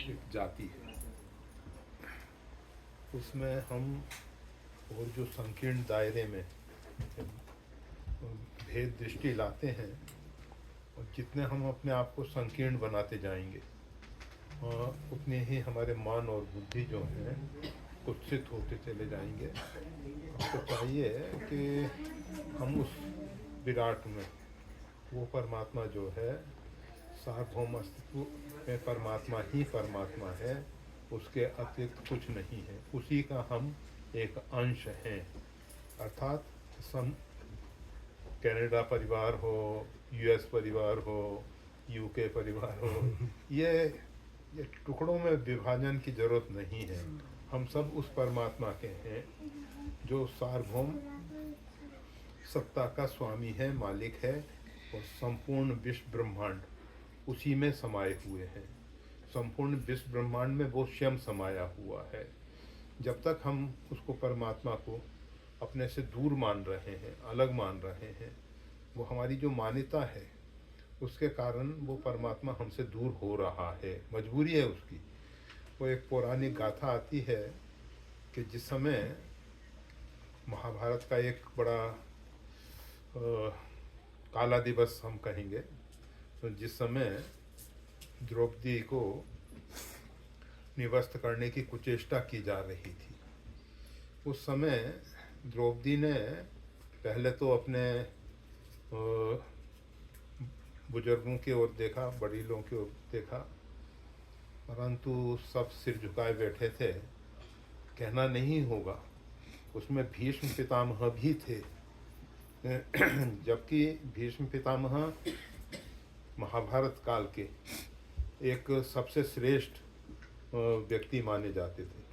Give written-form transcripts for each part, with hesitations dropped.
एक जाति है, उसमें हम और जो संकीर्ण दायरे में भेद दृष्टि लाते हैं, और जितने हम अपने आप को संकीर्ण बनाते जाएंगे उतने ही हमारे मन और बुद्धि जो हैं कुत्सित होते चले जाएंगे। हमको चाहिए कि हम उस विराट में, वो परमात्मा जो है, सार्वभौम अस्तित्व में परमात्मा ही परमात्मा है, उसके अतिरिक्त कुछ नहीं है, उसी का हम एक अंश हैं। अर्थात सम कनाडा परिवार हो, यूएस परिवार हो, यूके परिवार हो, ये टुकड़ों में विभाजन की जरूरत नहीं है। हम सब उस परमात्मा के हैं जो सार्वभौम सत्ता का स्वामी है, मालिक है, और संपूर्ण विश्व ब्रह्मांड उसी में समाये हुए हैं। संपूर्ण विश्व ब्रह्मांड में वो स्वयं समाया हुआ है। जब तक हम उसको परमात्मा को अपने से दूर मान रहे हैं, अलग मान रहे हैं, वो हमारी जो मान्यता है उसके कारण वो परमात्मा हमसे दूर हो रहा है, मजबूरी है उसकी। वो एक पौराणिक गाथा आती है कि जिस समय महाभारत का एक बड़ा काला दिवस हम कहेंगे, तो जिस समय द्रौपदी को निवस्त करने की कुचेष्टा की जा रही थी, उस समय द्रौपदी ने पहले तो अपने बुजुर्गों की ओर देखा, बड़ीलों की ओर देखा, परंतु सब सिर झुकाए बैठे थे। कहना नहीं होगा, उसमें भीष्म पितामह भी थे। जबकि भीष्म पितामह महाभारत काल के एक सबसे श्रेष्ठ व्यक्ति माने जाते थे।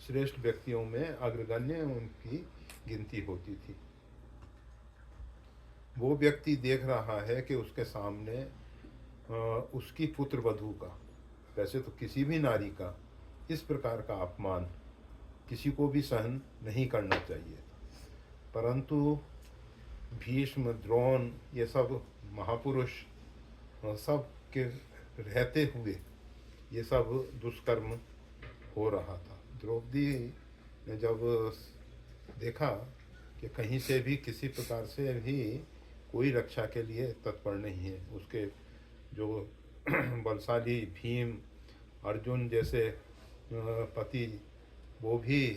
श्रेष्ठ व्यक्तियों में अग्रगण्य उनकी गिनती होती थी। वो व्यक्ति देख रहा है कि उसके सामने उसकी पुत्र वधू का, वैसे तो किसी भी नारी का इस प्रकार का अपमान किसी को भी सहन नहीं करना चाहिए, परंतु भीष्म, द्रोण, ये सब महापुरुष सब के रहते हुए ये सब दुष्कर्म हो रहा था। द्रौपदी ने जब देखा कि कहीं से भी किसी प्रकार से भी कोई रक्षा के लिए तत्पर नहीं है, उसके जो बलशाली भीम, अर्जुन जैसे पति, वो भी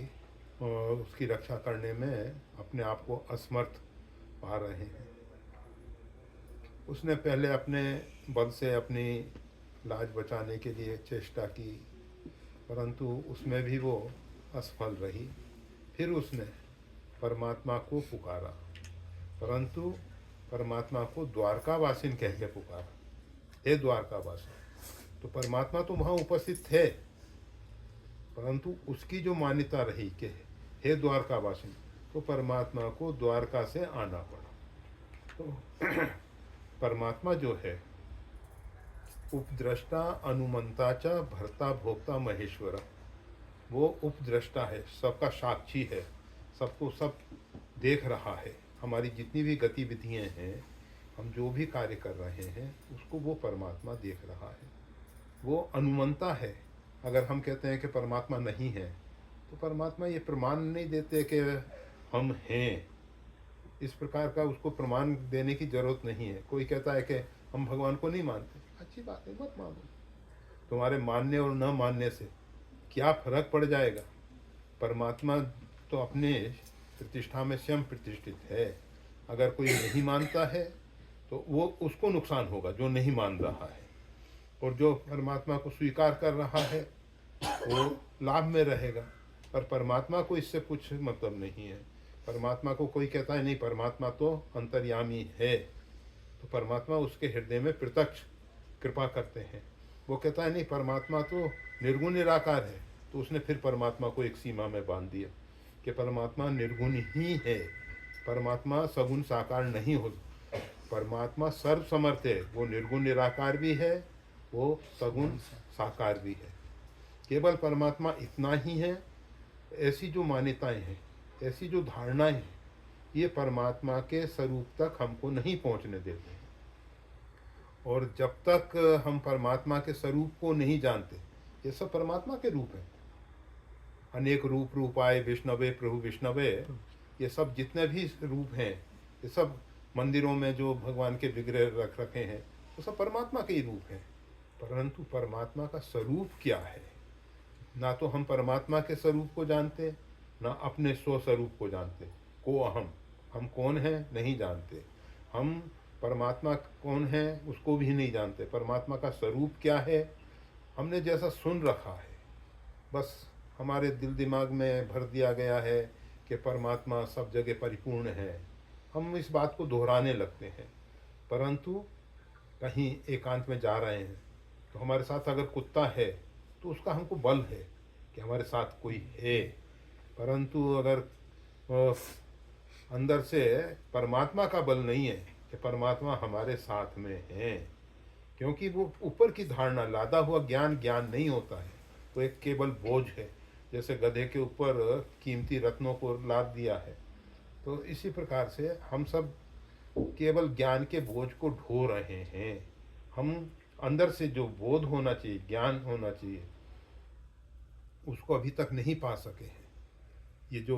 उसकी रक्षा करने में अपने आप को असमर्थ पा रहे हैं। उसने पहले अपने बल से अपनी लाज बचाने के लिए चेष्टा की, परंतु उसमें भी वो असफल रही। फिर उसने परमात्मा को पुकारा, परंतु परमात्मा को द्वारकावासिन कह के पुकारा, हे द्वारकावासिन। तो परमात्मा तो वहाँ उपस्थित थे, परंतु उसकी जो मान्यता रही कि हे द्वारकावासिन, तो परमात्मा को द्वारका से आना पड़ा। तो परमात्मा जो है उपद्रष्टा अनुमंता च भर्ता भोक्ता महेश्वर, वो उपद्रष्टा है, सबका साक्षी है, सबको सब देख रहा है। हमारी जितनी भी गतिविधियां हैं, हम जो भी कार्य कर रहे हैं, उसको वो परमात्मा देख रहा है। वो अनुमंता है। अगर हम कहते हैं कि परमात्मा नहीं है, तो परमात्मा ये प्रमाण नहीं देते कि हम हैं। इस प्रकार का उसको प्रमाण देने की जरूरत नहीं है। कोई कहता है कि हम भगवान को नहीं मानते, अच्छी बात है, मत मानो। तुम्हारे मानने और न मानने से क्या फर्क पड़ जाएगा? परमात्मा तो अपने प्रतिष्ठा में स्वयं प्रतिष्ठित है। अगर कोई नहीं मानता है तो वो उसको नुकसान होगा जो नहीं मान रहा है, और जो परमात्मा को स्वीकार कर रहा है वो लाभ में रहेगा। पर परमात्मा को इससे कुछ मतलब नहीं है। परमात्मा को कोई कहता है नहीं, परमात्मा तो अंतर्यामी है, तो परमात्मा उसके हृदय में प्रत्यक्ष कृपा करते हैं। वो कहता है नहीं, परमात्मा तो निर्गुण निराकार है, तो उसने फिर परमात्मा को एक सीमा में बांध दिया कि परमात्मा निर्गुण ही है, परमात्मा सगुण साकार नहीं हो। परमात्मा सर्वसमर्थ है, वो निर्गुण निराकार भी है, वो सगुण साकार भी है। केवल परमात्मा इतना ही है। ऐसी जो मान्यताएं हैं, ऐसी जो धारणाएं हैं, ये परमात्मा के स्वरूप तक हमको नहीं पहुंचने देते हैं। और जब तक हम परमात्मा के स्वरूप को नहीं जानते, ये सब परमात्मा के रूप हैं। अनेक रूप रूपाए विष्णवे प्रभु विष्णवे, ये सब जितने भी रूप हैं, ये सब मंदिरों में जो भगवान के विग्रह रख रखे हैं वो सब परमात्मा के ही रूप हैं। परंतु परमात्मा का स्वरूप क्या है, ना तो हम परमात्मा के स्वरूप को जानते, ना अपने स्वस्वरूप को जानते। को अहम, हम कौन हैं नहीं जानते। हम परमात्मा कौन है उसको भी नहीं जानते। परमात्मा का स्वरूप क्या है हमने जैसा सुन रखा है, बस हमारे दिल दिमाग में भर दिया गया है कि परमात्मा सब जगह परिपूर्ण है। हम इस बात को दोहराने लगते हैं। परंतु कहीं एकांत में जा रहे हैं तो हमारे साथ अगर कुत्ता है तो उसका हमको बल है कि हमारे साथ कोई है। परंतु अगर अंदर से परमात्मा का बल नहीं है कि परमात्मा हमारे साथ में है, क्योंकि वो ऊपर की धारणा, लादा हुआ ज्ञान ज्ञान नहीं होता है, वो एक केवल बोझ है। जैसे गधे के ऊपर कीमती रत्नों को लाद दिया है, तो इसी प्रकार से हम सब केवल ज्ञान के बोझ को ढो रहे हैं। हम अंदर से जो बोध होना चाहिए, ज्ञान होना चाहिए, उसको अभी तक नहीं पा सके हैं। ये जो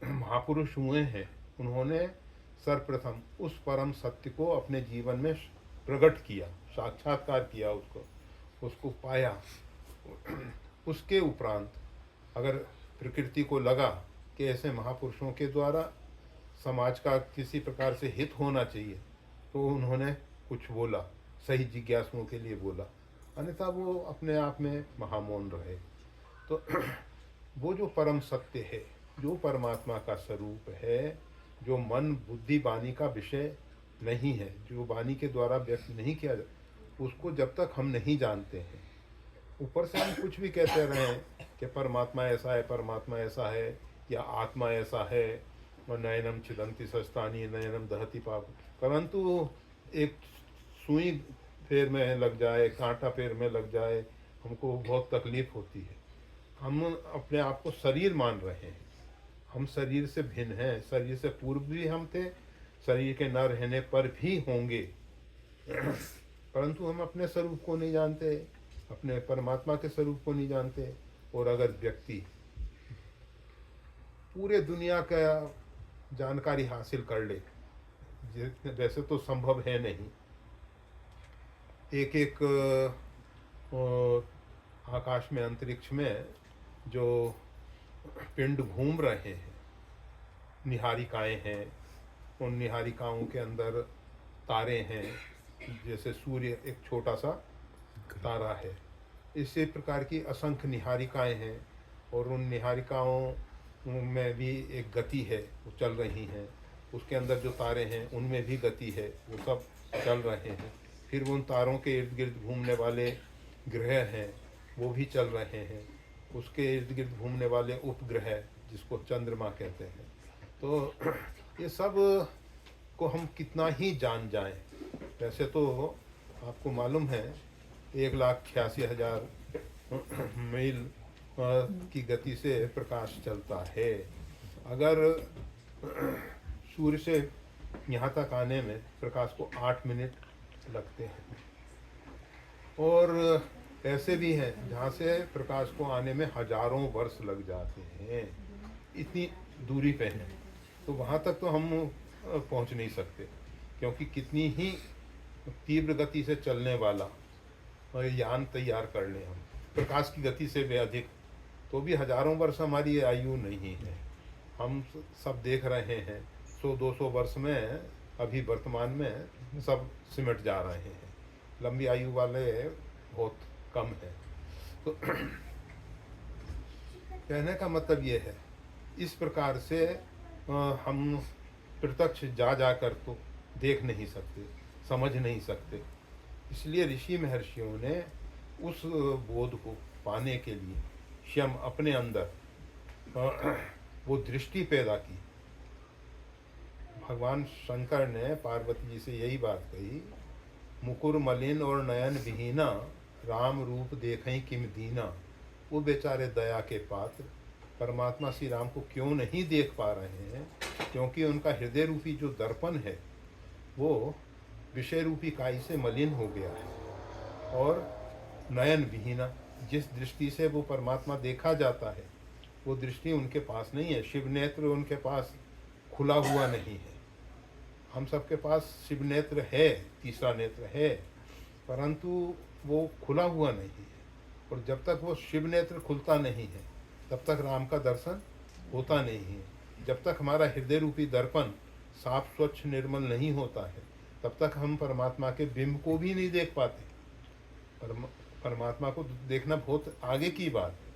महापुरुष हुए हैं उन्होंने सर्वप्रथम उस परम सत्य को अपने जीवन में प्रकट किया, साक्षात्कार किया, उसको पाया। उसके उपरांत अगर प्रकृति को लगा कि ऐसे महापुरुषों के द्वारा समाज का किसी प्रकार से हित होना चाहिए, तो उन्होंने कुछ बोला, सही जिज्ञासुओं के लिए बोला, अन्यथा वो अपने आप में महामौन रहे। तो वो जो परम सत्य है, जो परमात्मा का स्वरूप है, जो मन बुद्धि वाणी का विषय नहीं है, जो वाणी के द्वारा व्यक्त नहीं किया जाता, उसको जब तक हम नहीं जानते हैं, ऊपर से हम कुछ भी कहते रहें कि परमात्मा ऐसा है, परमात्मा ऐसा है, या आत्मा ऐसा है, और नयनम छिदंती सस्तानी नयनम दहती पाप, परंतु एक सुई पैर में लग जाए, कांटा पैर में लग जाए, हमको बहुत तकलीफ होती है। हम अपने आप को शरीर मान रहे हैं। हम शरीर से भिन्न हैं, शरीर से पूर्व भी हम थे, शरीर के न रहने पर भी होंगे। परंतु हम अपने स्वरूप को नहीं जानते, अपने परमात्मा के स्वरूप को नहीं जानते। और अगर व्यक्ति पूरे दुनिया का जानकारी हासिल कर ले, वैसे तो संभव है नहीं, एक एक आकाश में, अंतरिक्ष में जो पिंड घूम रहे हैं, निहारिकाएं हैं, उन निहारिकाओं के अंदर तारे हैं, जैसे सूर्य एक छोटा सा तारा है, इसी प्रकार की असंख्य निहारिकाएं हैं। और उन निहारिकाओं में भी एक गति है, वो चल रही हैं। उसके अंदर जो तारे हैं उनमें भी गति है, वो सब चल रहे हैं। फिर उन तारों के इर्द गिर्द घूमने वाले ग्रह हैं, वो भी चल रहे हैं। उसके इर्द गिर्द घूमने वाले उपग्रह, जिसको चंद्रमा कहते हैं। तो ये सब को हम कितना ही जान जाएं, वैसे तो आपको मालूम है 1,88,000 मील की गति से प्रकाश चलता है। अगर सूर्य से यहाँ तक आने में प्रकाश को 8 मिनट लगते हैं, और ऐसे भी हैं जहाँ से प्रकाश को आने में हजारों वर्ष लग जाते हैं। इतनी दूरी पे हैं, तो वहाँ तक तो हम पहुँच नहीं सकते, क्योंकि कितनी ही तीव्र गति से चलने वाला यान तैयार कर लें हम प्रकाश की गति से भी अधिक, तो भी हजारों वर्ष हमारी आयु नहीं है। हम सब देख रहे हैं 100-200 वर्ष में अभी वर्तमान में सब सिमट जा रहे हैं। लंबी आयु वाले बहुत कम है। तो कहने का मतलब ये है, इस प्रकार से हम प्रत्यक्ष जा कर तो देख नहीं सकते, समझ नहीं सकते। इसलिए ऋषि महर्षियों ने उस बोध को पाने के लिए स्वयं अपने अंदर वो दृष्टि पैदा की। भगवान शंकर ने पार्वती जी से यही बात कही, मुकुर मलिन और नयन विहीना, राम रूप देखें किम दीना। वो बेचारे दया के पात्र परमात्मा श्री राम को क्यों नहीं देख पा रहे हैं, क्योंकि उनका हृदय रूपी जो दर्पण है वो विषय रूपी काई से मलिन हो गया है। और नयन विहीना, जिस दृष्टि से वो परमात्मा देखा जाता है वो दृष्टि उनके पास नहीं है। शिव नेत्र उनके पास खुला हुआ नहीं है। हम सबके पास शिव नेत्र है, तीसरा नेत्र है, परंतु वो खुला हुआ नहीं है। और जब तक वो शिव नेत्र खुलता नहीं है तब तक राम का दर्शन होता नहीं है। जब तक हमारा हृदय रूपी दर्पण साफ स्वच्छ निर्मल नहीं होता है तब तक हम परमात्मा के बिंब को भी नहीं देख पाते। परमात्मा को देखना बहुत आगे की बात है।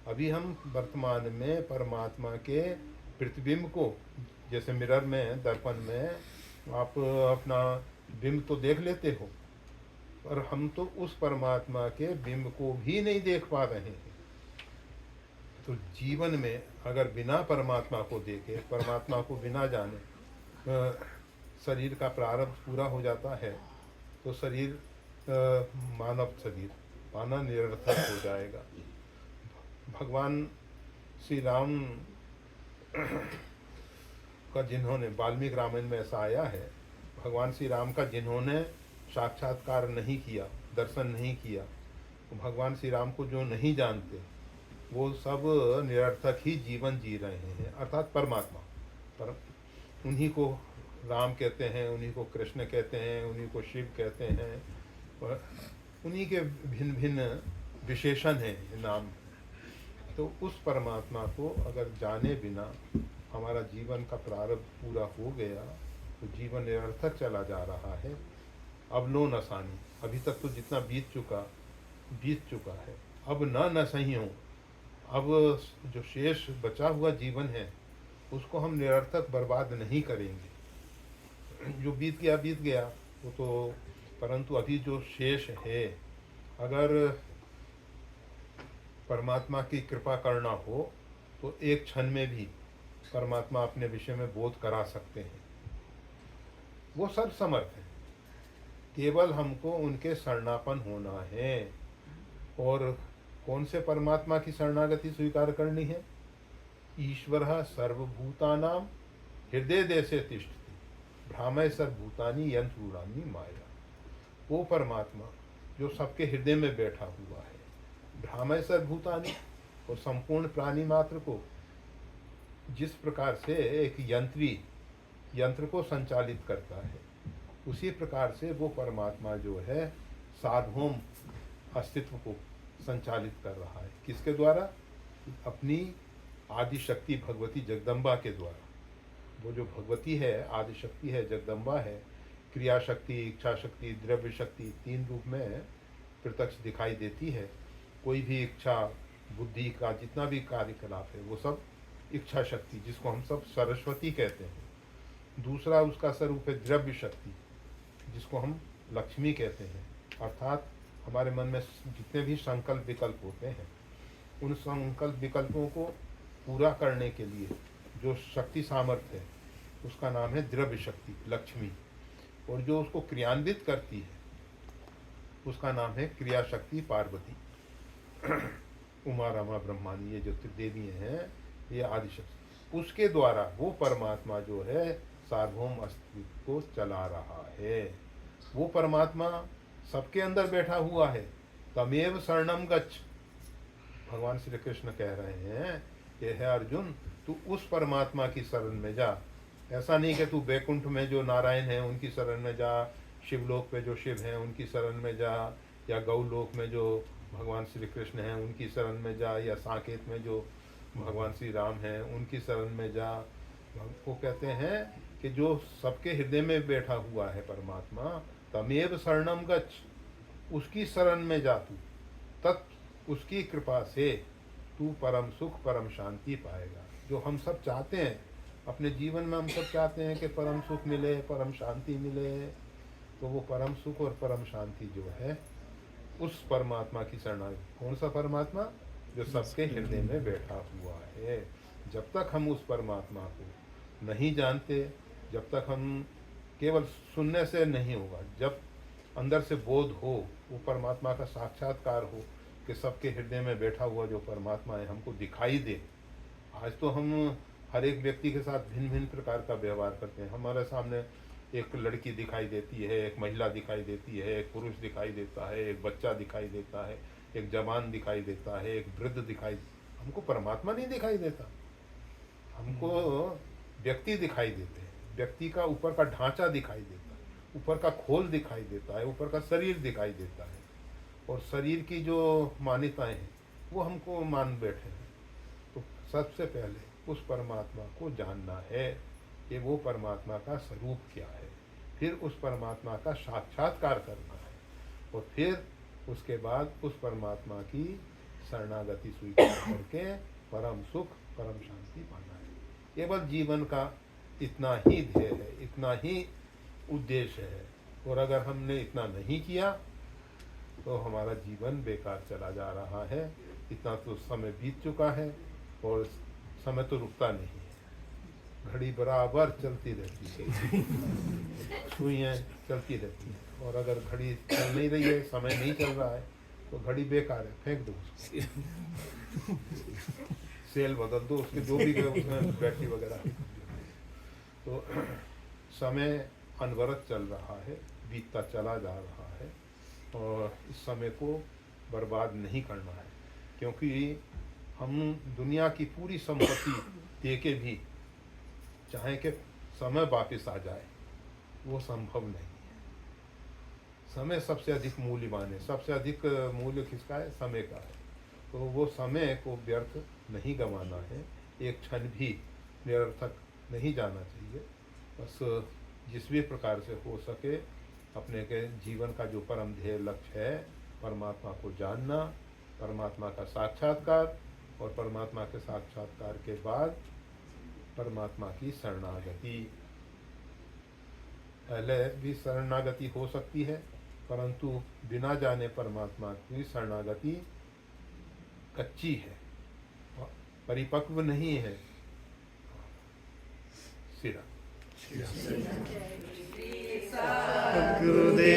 अभी हम वर्तमान में परमात्मा के प्रतिबिंब को, जैसे मिरर में, दर्पण में आप अपना बिंब तो देख लेते हो, पर हम तो उस परमात्मा के बिंब को भी नहीं देख पा रहे हैं। तो जीवन में अगर बिना परमात्मा को देखे, परमात्मा को बिना जाने शरीर का प्रारब्ध पूरा हो जाता है तो शरीर, मानव शरीर पाना निरर्थक हो जाएगा। भगवान श्री राम का जिन्होंने, वाल्मीकि रामायण में ऐसा आया है, भगवान श्री राम का जिन्होंने साक्षात्कार नहीं किया, दर्शन नहीं किया, तो भगवान श्री राम को जो नहीं जानते वो सब निरर्थक ही जीवन जी रहे हैं। अर्थात परमात्मा, पर उन्हीं को राम कहते हैं, उन्हीं को कृष्ण कहते हैं, उन्हीं को शिव कहते हैं, और उन्हीं के भिन्न भिन्न विशेषण हैं, नाम। तो उस परमात्मा को अगर जाने बिना हमारा जीवन का प्रारब्ध पूरा हो गया तो जीवन निरर्थक चला जा रहा है। अब लो न सानी, अभी तक तो जितना बीत चुका है, अब न सही हो। अब जो शेष बचा हुआ जीवन है उसको हम निरर्थक बर्बाद नहीं करेंगे। जो बीत गया वो तो, परंतु अभी जो शेष है, अगर परमात्मा की कृपा करना हो तो एक क्षण में भी परमात्मा अपने विषय में बोध करा सकते हैं। वो सब समर्थ हैं, केवल हमको उनके शरणापन होना है। और कौन से परमात्मा की शरणागति स्वीकार करनी है? ईश्वरः सर्वभूतानां हृदय देशे तिष्ठति भ्रामय सर्वभूतानि यंत्रूणानि माया। वो परमात्मा जो सबके हृदय में बैठा हुआ है, भ्रामय सर्वभूतानि, और संपूर्ण प्राणी मात्र को जिस प्रकार से एक यंत्र को संचालित करता है, उसी प्रकार से वो परमात्मा जो है सार्वभौम अस्तित्व को संचालित कर रहा है। किसके द्वारा? अपनी आदि शक्ति भगवती जगदम्बा के द्वारा। वो जो भगवती है, आदि शक्ति है, जगदम्बा है, क्रिया शक्ति, इच्छा शक्ति, द्रव्य शक्ति, तीन रूप में प्रत्यक्ष दिखाई देती है। कोई भी इच्छा, बुद्धि का जितना भी कार्यकलाप है वो सब इच्छा शक्ति, जिसको हम सब सरस्वती कहते हैं। दूसरा उसका स्वरूप है द्रव्य शक्ति, जिसको हम लक्ष्मी कहते हैं। अर्थात हमारे मन में जितने भी संकल्प विकल्प होते हैं, उन संकल्प विकल्पों को पूरा करने के लिए जो शक्ति सामर्थ्य है उसका नाम है द्रव्य शक्ति, लक्ष्मी। और जो उसको क्रियान्वित करती है उसका नाम है क्रिया शक्ति, पार्वती। उमा, रमा, ब्रह्मानी, ये जो त्रिदेवी हैं, ये आदि शक्ति। उसके द्वारा वो परमात्मा जो है सार्वभौम अस्तित्व को चला रहा है। वो परमात्मा सबके अंदर बैठा हुआ है। तमेव शरणम गच्छ, भगवान श्री कृष्ण कह रहे हैं कि हे अर्जुन, तू उस परमात्मा की शरण में जा। ऐसा नहीं कि तू बैकुंठ में जो नारायण हैं उनकी शरण में जा, शिवलोक पे जो शिव हैं उनकी शरण में जा, या गौलोक में जो भगवान श्री कृष्ण हैं उनकी शरण में जा, या साकेत में जो भगवान श्री राम हैं उनकी शरण में जा। वो कहते हैं कि जो सबके हृदय में बैठा हुआ है परमात्मा, तमेव शरणम गच्छ, उसकी शरण में जा तू, तत् उसकी कृपा से तू परम सुख, परम शांति पाएगा। जो हम सब चाहते हैं अपने जीवन में, हम सब चाहते हैं कि परम सुख मिले, परम शांति मिले। तो वो परम सुख और परम शांति जो है उस परमात्मा की शरणागति। कौन सा परमात्मा? जो सबके हृदय में बैठा हुआ है। जब तक हम उस परमात्मा को नहीं जानते, जब तक हम, केवल सुनने से नहीं होगा, जब अंदर से बोध हो, वो परमात्मा का साक्षात्कार हो कि सबके हृदय में बैठा हुआ जो परमात्मा है हमको दिखाई दे। आज तो हम हर एक व्यक्ति के साथ भिन्न भिन्न प्रकार का व्यवहार करते हैं। हमारे सामने एक लड़की दिखाई देती है, एक महिला दिखाई देती है, एक पुरुष दिखाई देता है, एक बच्चा दिखाई देता है, एक जवान दिखाई देता है, एक वृद्ध दिखाई, हमको परमात्मा नहीं दिखाई देता, हमको व्यक्ति दिखाई देते हैं। व्यक्ति का ऊपर का ढांचा दिखाई देता है, ऊपर का खोल दिखाई देता है, ऊपर का शरीर दिखाई देता है, और शरीर की जो मान्यताएं हैं वो हमको मान बैठे हैं। तो सबसे पहले उस परमात्मा को जानना है कि वो परमात्मा का स्वरूप क्या है, फिर उस परमात्मा का साक्षात्कार करना है, और फिर उसके बाद उस परमात्मा की शरणागति स्वीकार करके परम सुख परम शांति पाना है। केवल जीवन का इतना ही ध्येय है, इतना ही उद्देश्य है, और अगर हमने इतना नहीं किया तो हमारा जीवन बेकार चला जा रहा है। इतना तो समय बीत चुका है और समय तो रुकता नहीं है, घड़ी बराबर चलती रहती है, सुइयाँ चलती रहती हैं, और अगर घड़ी चल नहीं रही है, समय नहीं चल रहा है, तो घड़ी बेकार है, फेंक दो उसको, सेल बदल दो उसके, जो भी उसमें बैटरी वगैरह है। तो समय अनवरत चल रहा है, बीतता चला जा रहा है, और इस समय को बर्बाद नहीं करना है, क्योंकि हम दुनिया की पूरी संपत्ति दे के भी चाहे कि समय वापस आ जाए, वो संभव नहीं है। समय सबसे अधिक मूल्यवान है, सबसे अधिक मूल्य किसका है? समय का है। तो वो समय को व्यर्थ नहीं गंवाना है, एक क्षण भी निरर्थक नहीं जाना चाहिए। बस जिस भी प्रकार से हो सके अपने के जीवन का जो परम ध्येय लक्ष्य है, परमात्मा को जानना, परमात्मा का साक्षात्कार, और परमात्मा के साक्षात्कार के बाद परमात्मा की शरणागति। पहले भी शरणागति हो सकती है, परंतु बिना जाने परमात्मा की शरणागति कच्ची है, परिपक्व नहीं है। सिरा गुरुदेव